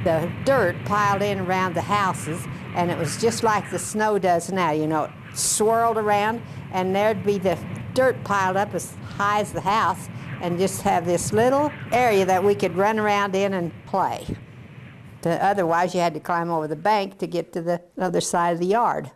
the dirt piled in around the houses, and it was just like the snow does now, you know, it swirled around, and there'd be the dirt piled up as high as the house, and just have this little area that we could run around in and play. Otherwise, you had to climb over the bank to get to the other side of the yard.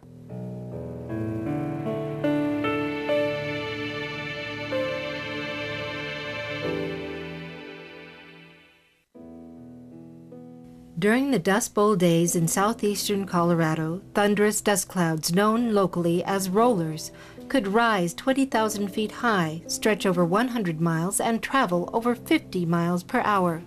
During the Dust Bowl days in southeastern Colorado, thunderous dust clouds known locally as rollers could rise 20,000 feet high, stretch over 100 miles, and travel over 50 miles per hour.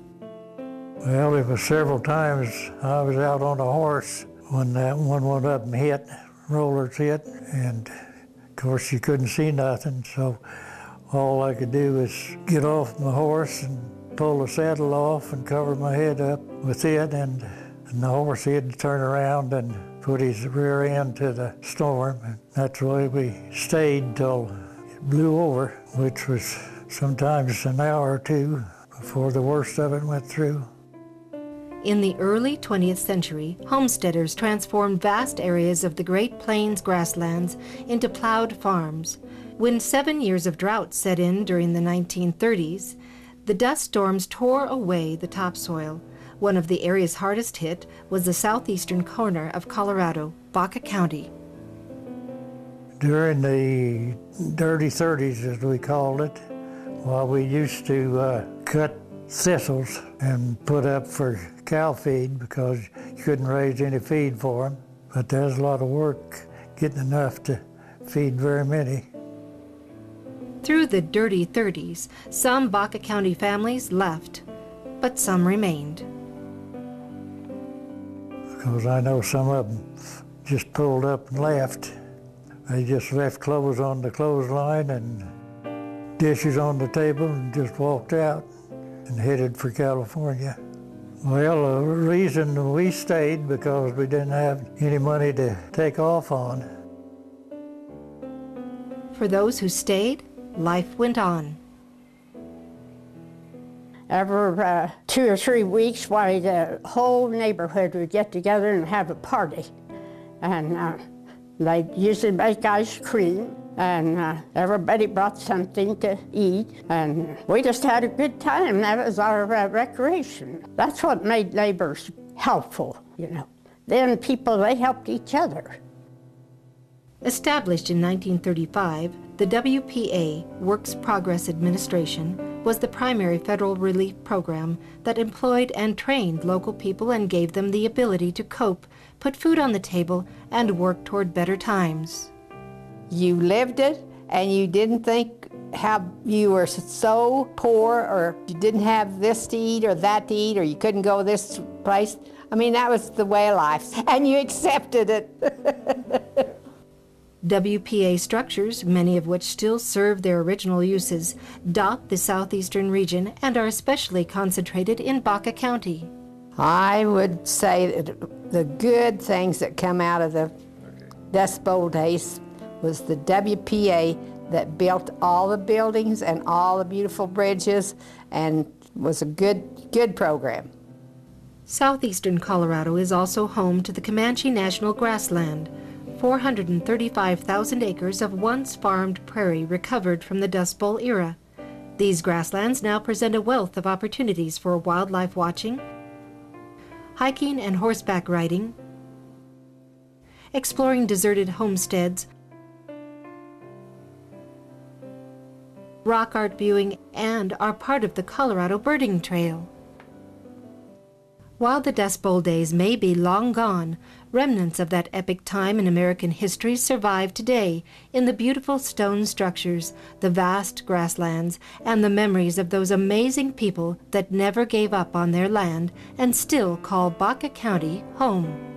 Well, it was several times I was out on a horse when that one went up and hit, rollers hit, and of course you couldn't see nothing, so all I could do was get off my horse and pull the saddle off and cover my head up with it, and the horse had to turn around and put his rear end to the storm. And that's the way we stayed till it blew over, which was sometimes an hour or two before the worst of it went through. In the early 20th century, homesteaders transformed vast areas of the Great Plains grasslands into plowed farms. When 7 years of drought set in during the 1930s, the dust storms tore away the topsoil. One of the areas hardest hit was the southeastern corner of Colorado, Baca County. During the dirty 30s, as we called it, well, we used to cut thistles and put up for cow feed because you couldn't raise any feed for them. But there's a lot of work getting enough to feed very many. Through the dirty 30s, some Baca County families left, but some remained. Because I know some of them just pulled up and left. They just left clothes on the clothesline and dishes on the table and just walked out and headed for California. Well, the reason we stayed because we didn't have any money to take off on. For those who stayed, life went on. Every 2 or 3 weeks, why, the whole neighborhood would get together and have a party. And they'd usually make ice cream, and everybody brought something to eat, and we just had a good time. That was our recreation. That's what made neighbors helpful, you know. Then people, they helped each other. Established in 1935, the WPA, Works Progress Administration, was the primary federal relief program that employed and trained local people and gave them the ability to cope, put food on the table, and work toward better times. You lived it, and you didn't think how you were so poor, or you didn't have this to eat or that to eat, or you couldn't go this place. I mean, that was the way of life, and you accepted it. WPA structures, many of which still serve their original uses, dot the southeastern region and are especially concentrated in Baca County. I would say that the good things that come out of the Dust Bowl days was the WPA that built all the buildings and all the beautiful bridges, and was a good program. Southeastern Colorado is also home to the Comanche National Grassland, 435,000 acres of once farmed prairie recovered from the Dust Bowl era. These grasslands now present a wealth of opportunities for wildlife watching, hiking and horseback riding, exploring deserted homesteads, rock art viewing, and are part of the Colorado Birding Trail. While the Dust Bowl days may be long gone, remnants of that epic time in American history survive today in the beautiful stone structures, the vast grasslands, and the memories of those amazing people that never gave up on their land and still call Baca County home.